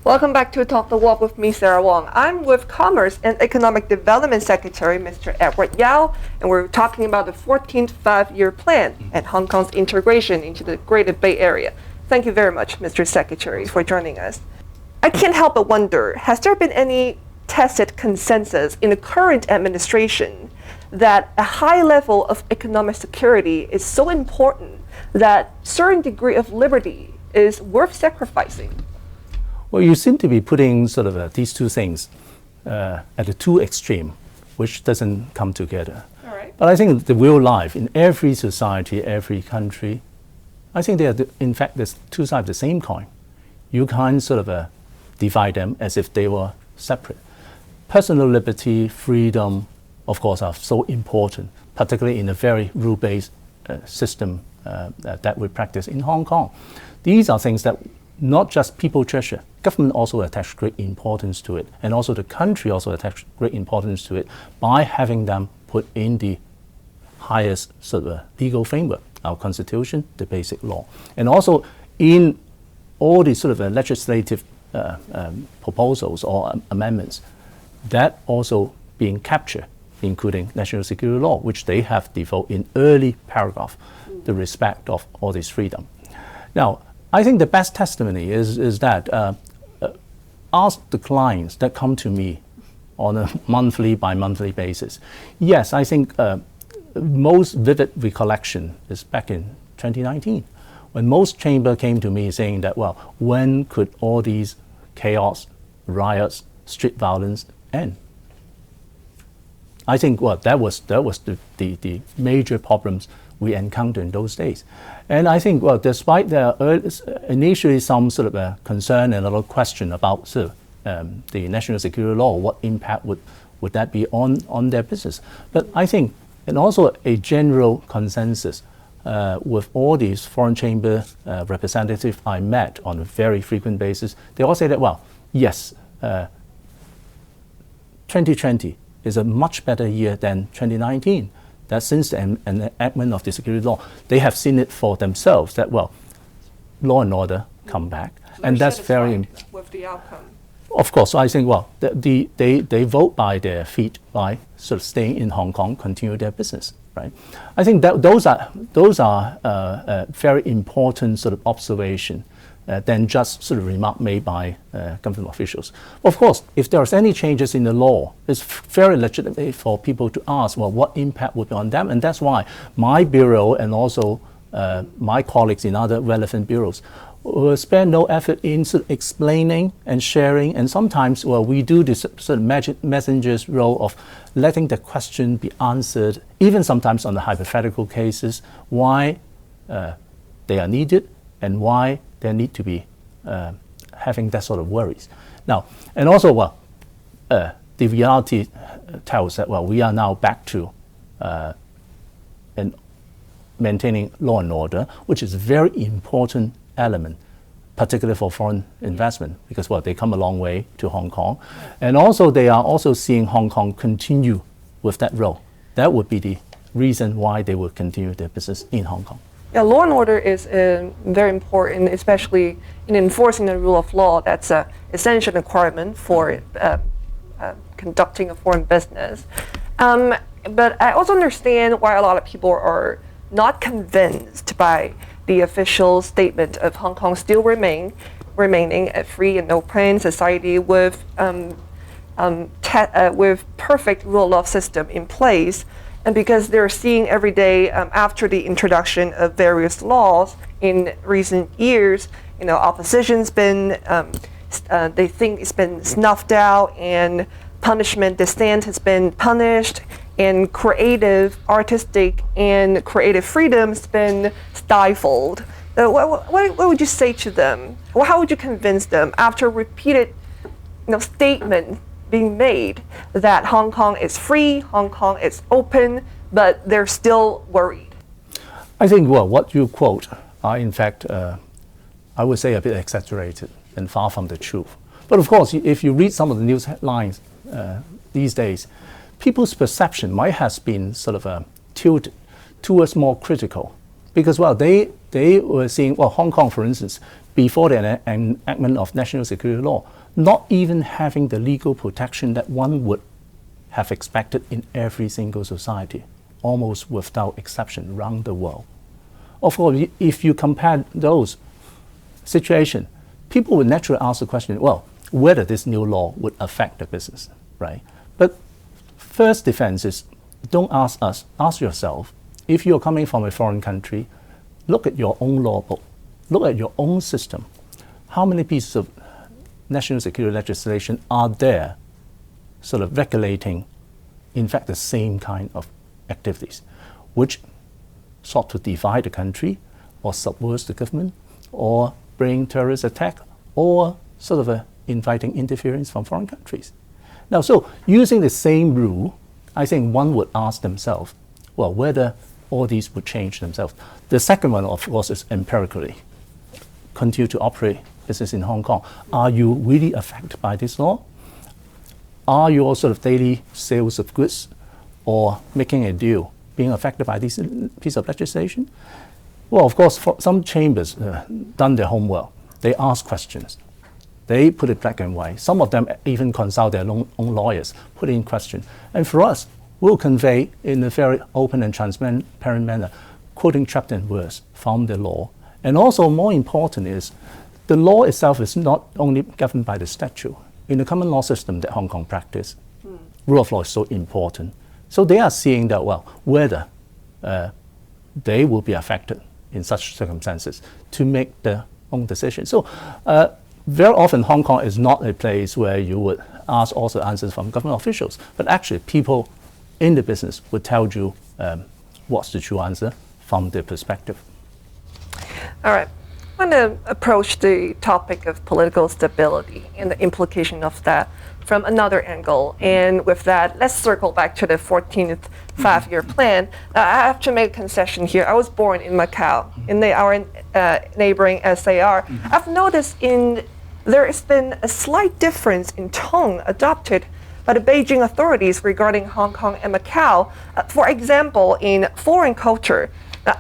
Welcome back to Talk the Walk with me, Sarah Wong. I'm with Commerce and Economic Development Secretary, Mr. Edward Yau, and we're talking about the 14th five-year plan and Hong Kong's integration into the Greater Bay Area. Thank you very much, Mr. Secretary, for joining us. I can't help but wonder, has there been any tacit consensus in the current administration that a high level of economic security is so important that a certain degree of liberty is worth sacrificing? Well, you seem to be putting sort of these two things at the two extreme, which doesn't come together. All right. But I think the real life in every society, every country, I think they are, in fact, there's two sides of the same coin. You can't sort of divide them as if they were separate. Personal liberty, freedom, of course, are so important, particularly in a very rule-based system that we practice in Hong Kong. These are things that not just people treasure, government also attach great importance to it, and also the country also attach great importance to it by having them put in the highest sort of legal framework, our constitution, the basic law. And also in all the sort of legislative proposals or amendments, that also being captured, including national security law, which they have devoted in early paragraph, the respect of all this freedom. Now, I think the best testimony is that ask the clients that come to me on a monthly by monthly basis. Yes, I think most vivid recollection is back in 2019, when most chamber came to me saying that, well, when could all these chaos, riots, street violence end? I think, well, that was the major problems we encountered in those days. And I think, well, despite there initially some sort of concern and a lot of question about the national security law, what impact would that be on their business? But I think, and also a general consensus with all these foreign chamber representatives I met on a very frequent basis, they all say that, well, yes, 2020 is a much better year than 2019. That since the enactment of the security law, they have seen it for themselves that, well, law and order come back. So and that's very important. With the outcome. Of course, so I think, well, they vote by their feet by sort of staying in Hong Kong, continue their business, right? I think that those are very important sort of observation than just sort of remark made by government officials. Of course, if there's any changes in the law, it's very legitimate for people to ask, well, what impact would be on them? And that's why my bureau and also my colleagues in other relevant bureaus will spend no effort in sort of explaining and sharing. And sometimes, well, we do this sort of messenger's role of letting the question be answered, even sometimes on the hypothetical cases, why they are needed and why they need to be having that sort of worries. Now, and also, well, the reality tells that, well, we are now back to and maintaining law and order, which is a very important element, particularly for foreign investment, because, well, they come a long way to Hong Kong. And also, they are also seeing Hong Kong continue with that role. That would be the reason why they will continue their business in Hong Kong. Yeah, law and order is very important, especially in enforcing the rule of law. That's an essential requirement for conducting a foreign business. But I also understand why a lot of people are not convinced by the official statement of Hong Kong still remaining a free and open society with perfect rule of law system in place. And because they're seeing every day after the introduction of various laws in recent years, opposition's been, they think it's been snuffed out, and dissent has been punished, and artistic and creative freedom's been stifled. What would you say to them? Well, how would you convince them after repeated statements being made that Hong Kong is free, Hong Kong is open, but they're still worried? I think, well, what you quote are, in fact, I would say a bit exaggerated and far from the truth. But of course, if you read some of the news headlines these days, people's perception might have been sort of tilted towards more critical. Because, well, they were seeing, well, Hong Kong, for instance, before the enactment of national security law, not even having the legal protection that one would have expected in every single society, almost without exception around the world. Of course, if you compare those situations, people would naturally ask the question, well, whether this new law would affect the business, right? But first defense is, don't ask us, ask yourself, if you're coming from a foreign country, look at your own law book, look at your own system. How many pieces of national security legislation are there sort of regulating, in fact, the same kind of activities, which sought to divide the country or subvert the government or bring terrorist attack or sort of inviting interference from foreign countries. Now, so using the same rule, I think one would ask themselves, well, whether all these would change themselves. The second one, of course, is empirically. Continue to operate business in Hong Kong. Are you really affected by this law? Are your sort of daily sales of goods or making a deal being affected by this piece of legislation? Well, of course, for some chambers done their homework. They ask questions. They put it black and white. Some of them even consult their own lawyers, put in question. And for us, we'll convey in a very open and transparent manner, quoting chapter and verse from the law. And also more important is, the law itself is not only governed by the statute. In the common law system that Hong Kong practice, rule of law is so important. So they are seeing that, well, whether they will be affected in such circumstances to make their own decision. So very often Hong Kong is not a place where you would ask also answers from government officials, but actually people in the business would tell you what's the true answer from their perspective. All right. I want to approach the topic of political stability and the implication of that from another angle. And with that, let's circle back to the 14th five-year plan. I have to make a concession here. I was born in Macau, in our neighboring SAR. I've noticed there has been a slight difference in tone adopted by the Beijing authorities regarding Hong Kong and Macau. For example, in foreign culture,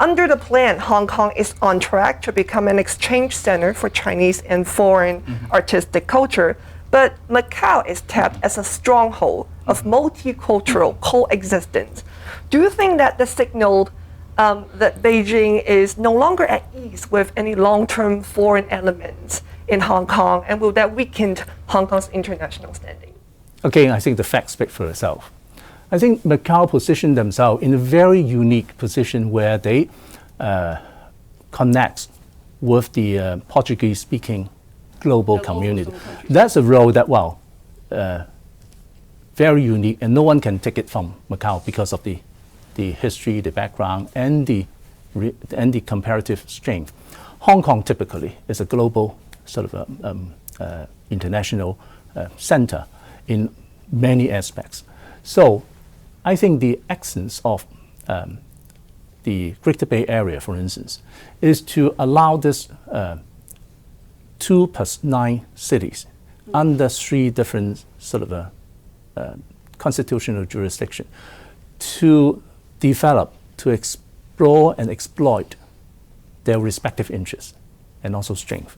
under the plan, Hong Kong is on track to become an exchange center for Chinese and foreign artistic culture. But Macau is tapped as a stronghold of multicultural coexistence. Do you think that the signal that Beijing is no longer at ease with any long-term foreign elements in Hong Kong, and will that weaken Hong Kong's international standing? Again, I think the facts speak for itself. I think Macau positioned themselves in a very unique position where they connect with the Portuguese-speaking global community. That's a role that, well, very unique, and no one can take it from Macau because of the history, the background, and the comparative strength. Hong Kong typically is a global sort of international center in many aspects. So I think the essence of the Greater Bay Area, for instance, is to allow this 2+9 cities under 3 different sort of constitutional jurisdiction to develop, to explore and exploit their respective interests and also strength.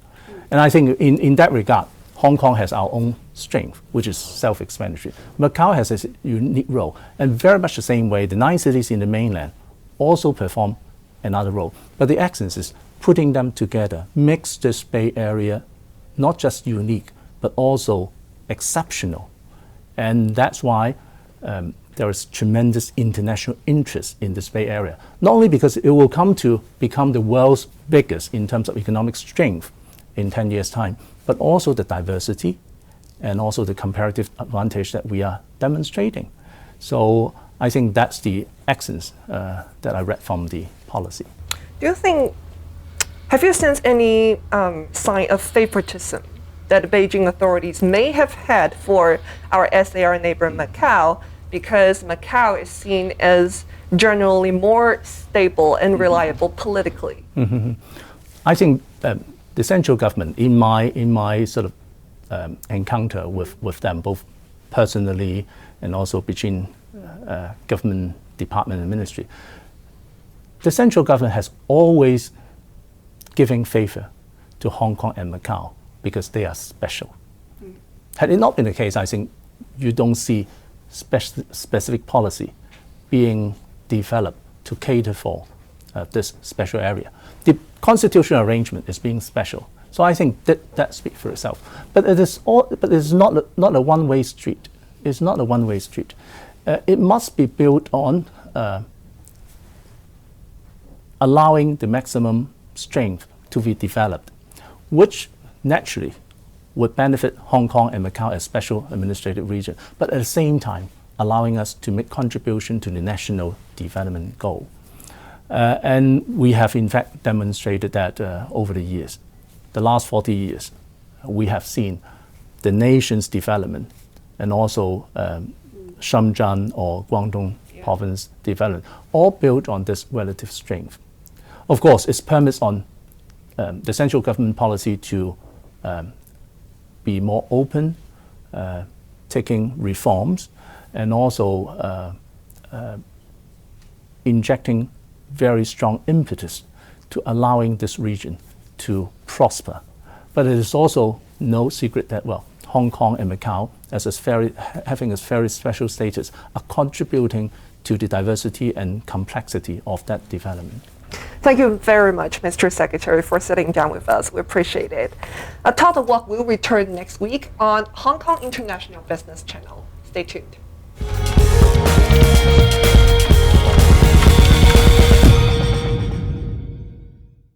And I think in that regard, Hong Kong has our own strength, which is self-explanatory. Macau has a unique role, and very much the same way, the 9 cities in the mainland also perform another role. But the essence is putting them together makes this Bay Area not just unique, but also exceptional. And that's why there is tremendous international interest in this Bay Area. Not only because it will come to become the world's biggest in terms of economic strength in 10 years' time, but also the diversity and also the comparative advantage that we are demonstrating. So I think that's the essence that I read from the policy. Have you sensed any sign of favoritism that the Beijing authorities may have had for our SAR neighbor Macau, because Macau is seen as generally more stable and reliable politically? I think the central government, in my sort of encounter with them, both personally and also between government department and ministry, the central government has always given favor to Hong Kong and Macau because they are special. Had it not been the case, I think you don't see specific policy being developed to cater for this special area. The constitutional arrangement is being special, so I think that speaks for itself. But it is not a one-way street. It's not a one-way street. It must be built on allowing the maximum strength to be developed, which naturally would benefit Hong Kong and Macau as special administrative region, but at the same time allowing us to make contribution to the national development goal. And we have in fact demonstrated that over the years. The last 40 years, we have seen the nation's development and also Shenzhen or Guangdong province development, all built on this relative strength. Of course, it's premised on the central government policy to be more open, taking reforms, and also injecting very strong impetus to allowing this region to prosper. But it is also no secret that, well, Hong Kong and Macau, having a very special status, are contributing to the diversity and complexity of that development. Thank you very much, Mr. Secretary, for sitting down with us. We appreciate it. Talk the Walk will return next week on Hong Kong International Business Channel. Stay tuned.